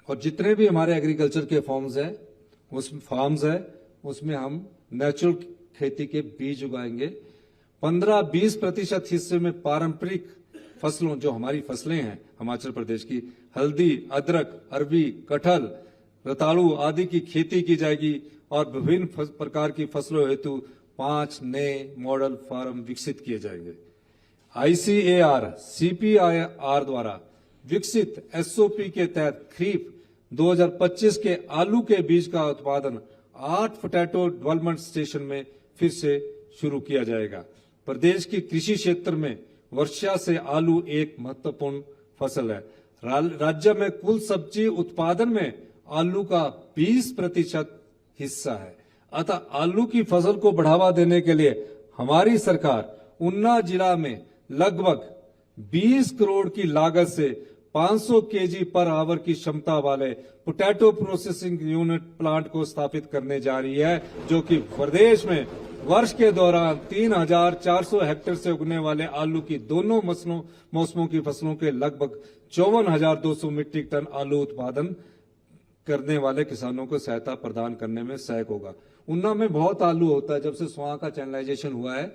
और जितने भी हमारे एग्रीकल्चर के फार्म्स है उसमें हम नेचुरल खेती के बीज उगाएंगे। 15-20% हिस्से में पारंपरिक फसलों, जो हमारी फसलें हैं हिमाचल प्रदेश की, हल्दी, अदरक, अरबी, कटहल, रतालू आदि की खेती की जाएगी और विभिन्न प्रकार की फसलों हेतु 5 नए मॉडल फार्म विकसित किए जाएंगे। ICAR, CPIR द्वारा विकसित SOP के तहत खरीफ 2025 के आलू के बीज का उत्पादन 8 पोटैटो डेवलपमेंट स्टेशन में फिर से शुरू किया जाएगा। प्रदेश की कृषि क्षेत्र में वर्षा से आलू एक महत्वपूर्ण फसल है। राज्य में कुल सब्जी उत्पादन में आलू का 20% हिस्सा है। अतः आलू की फसल को बढ़ावा देने के लिए हमारी सरकार ऊना जिला में लगभग 20 करोड़ की लागत से 500 केजी पर आवर की क्षमता वाले पोटैटो प्रोसेसिंग यूनिट प्लांट को स्थापित करने जा रही है, जो कि प्रदेश में वर्ष के दौरान 3,400 हेक्टेयर से उगने वाले आलू की दोनों मौसमों की फसलों के लगभग 54,200 मीट्रिक टन आलू उत्पादन करने वाले किसानों को सहायता प्रदान करने में सहायक होगा। ऊना में बहुत आलू होता है। जब से स्वां का चैनलाइजेशन हुआ है,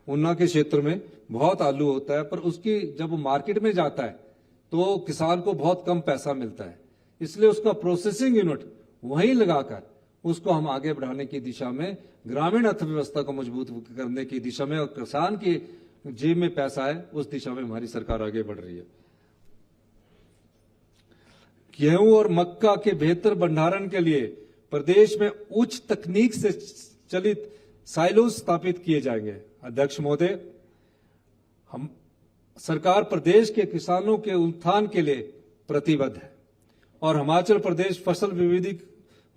ऊना के क्षेत्र में बहुत आलू होता है, पर उसकी जब वो मार्केट में जाता है तो किसान को बहुत कम पैसा मिलता है। इसलिए उसका प्रोसेसिंग यूनिट वहीं लगाकर उसको हम आगे बढ़ाने की दिशा में, ग्रामीण अर्थव्यवस्था को मजबूत करने की दिशा में और किसान की जेब में पैसा है उस दिशा में हमारी सरकार आगे बढ़ रही है। गेहूं और मक्का के बेहतर भंडारण के लिए प्रदेश में उच्च तकनीक से चलित साइलो स्थापित किए जाएंगे। अध्यक्ष महोदय, हम सरकार प्रदेश के किसानों के उत्थान के लिए प्रतिबद्ध है और हिमाचल प्रदेश फसल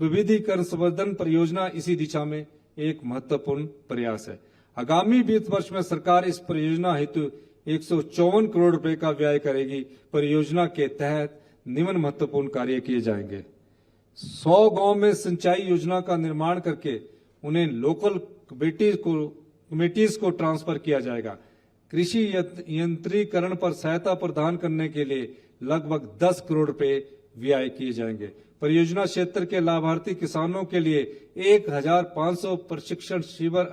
विविधीकरण संवर्धन परियोजना इसी दिशा में एक महत्वपूर्ण प्रयास है। आगामी वित्त वर्ष में सरकार इस परियोजना हेतु 154 करोड़ रुपए का व्यय करेगी। परियोजना के तहत निम्न महत्वपूर्ण कार्य किए जाएंगे। 100 गांव में सिंचाई योजना का निर्माण करके उन्हें लोकल कमेटीज को ट्रांसफर किया जाएगा। कृषि यंत्रीकरण पर सहायता प्रदान करने के लिए लगभग 10 करोड़ रुपए व्यय किए जाएंगे। परियोजना क्षेत्र के लाभार्थी किसानों के लिए 1,500 प्रशिक्षण शिविर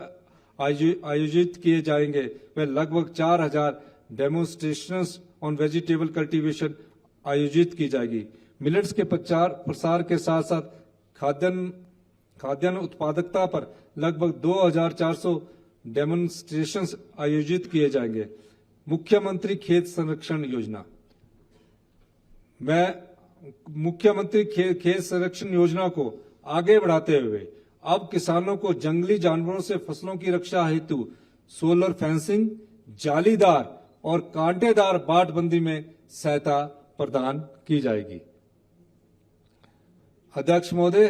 आयोजित किए जाएंगे। वे लगभग 4,000 डेमोन्स्ट्रेशंस ऑन वेजिटेबल कल्टीवेशन आयोजित की जाएगी। मिलेट्स के प्रसार के साथ साथ खाद्यान्न उत्पादकता पर लगभग 2,400 डेमोन्स्ट्रेशंस आयोजित किए जाएंगे। मुख्यमंत्री खेत संरक्षण योजना, मैं मुख्यमंत्री खेत संरक्षण योजना को आगे बढ़ाते हुए अब किसानों को जंगली जानवरों से फसलों की रक्षा हेतु सोलर फेंसिंग, जालीदार और कांटेदार बाड़बंदी में सहायता प्रदान की जाएगी। अध्यक्ष महोदय,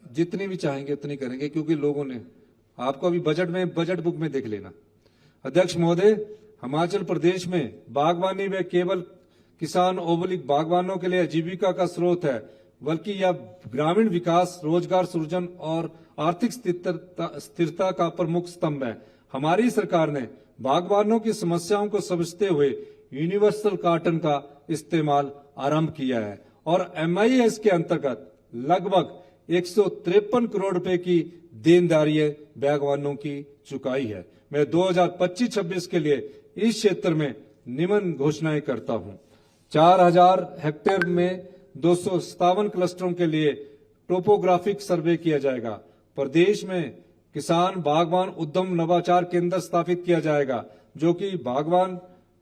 जितनी भी चाहेंगे उतनी करेंगे क्योंकि लोगों ने आपको अभी बजट बुक में देख लेना। अध्यक्ष महोदय, हिमाचल प्रदेश में बागवानी व केवल किसान ओबलिक बागवानों के लिए आजीविका का स्रोत है, बल्कि यह ग्रामीण विकास, रोजगार सृजन और आर्थिक स्थिरता का प्रमुख स्तंभ है। हमारी सरकार ने बागवानों की समस्याओं को समझते हुए यूनिवर्सल कार्टन का इस्तेमाल आरंभ किया है और MIS के अंतर्गत लगभग 153 करोड़ रुपए की देनदारी बागवानों की चुकाई है। मैं 2025-26 के लिए इस क्षेत्र में निम्न घोषणाएं करता हूं। 4,000 हेक्टेयर में 257 क्लस्टरों के लिए टोपोग्राफिक सर्वे किया जाएगा। प्रदेश में किसान बागवान उद्यम नवाचार केंद्र स्थापित किया जाएगा, जो कि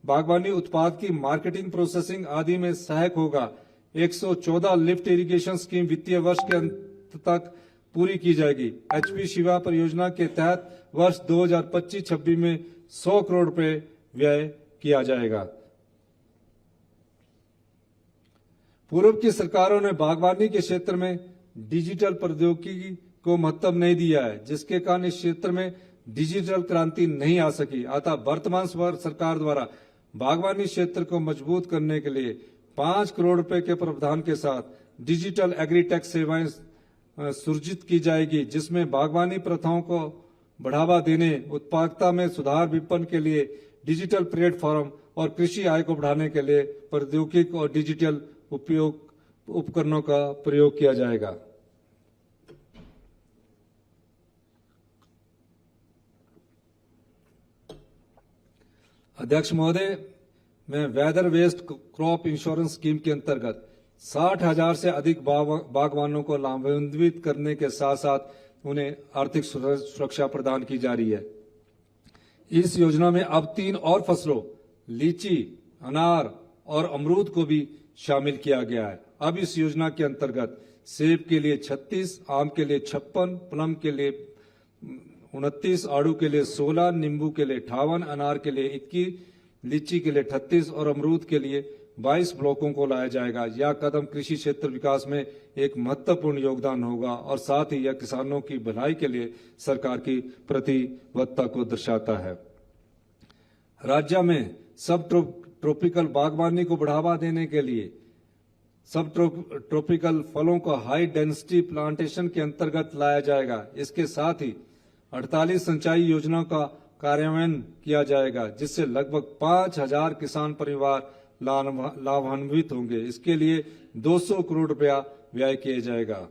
बागवानी उत्पाद की मार्केटिंग, प्रोसेसिंग आदि में सहायक होगा। 114 लिफ्ट इरिगेशन स्कीम वित्तीय वर्ष के अंत तक पूरी की जाएगी। HP शिवा परियोजना के तहत वर्ष 2025-26 में 100 करोड़ रुपए व्यय किया जाएगा। पूर्व की सरकारों ने बागवानी के क्षेत्र में डिजिटल प्रौद्योगिकी को महत्व नहीं दिया है, जिसके कारण इस क्षेत्र में डिजिटल क्रांति नहीं आ सकी। अतः वर्तमान सरकार द्वारा बागवानी क्षेत्र को मजबूत करने के लिए 5 करोड़ रुपए के प्रावधान के साथ डिजिटल एग्रीटेक सेवाएं सृजित की जाएगी, जिसमें बागवानी प्रथाओं को बढ़ावा देने, उत्पादकता में सुधार, विपणन के लिए डिजिटल प्लेटफॉर्म और कृषि आय को बढ़ाने के लिए प्रौद्योगिकी और डिजिटल उपकरणों का प्रयोग किया जाएगा। अध्यक्ष महोदय, मैं वेदर वेस्ट क्रॉप इंश्योरेंस स्कीम के अंतर्गत 60,000 से अधिक बागवानों को लाभान्वित करने के साथ साथ उन्हें आर्थिक सुरक्षा प्रदान की जा रही है। इस योजना में अब 3 और फसलों लीची, अनार और अमरूद को भी शामिल किया गया है। अब इस योजना के अंतर्गत सेब के लिए 36, आम के लिए 56, प्लम के लिए 29, आड़ू के लिए 16, नींबू के लिए 58, अनार के लिए 21, लीची के लिए 38 और अमरूद के लिए 22 ब्लॉकों को लाया जाएगा। यह कदम कृषि क्षेत्र विकास में एक महत्वपूर्ण योगदान होगा और साथ ही यह किसानों की भलाई के लिए सरकार की प्रतिबद्धता को दर्शाता है। राज्य में सब ट्रॉपिकल बागवानी को बढ़ावा देने के लिए सब ट्रॉपिकल फलों को हाई डेंसिटी प्लांटेशन के अंतर्गत लाया जाएगा। इसके साथ ही 48 सिंचाई योजनाओं का कार्यान्वयन किया जाएगा, जिससे लगभग 5,000 किसान परिवार लाभान्वित होंगे। इसके लिए 200 करोड़ रुपया व्यय किया जाएगा।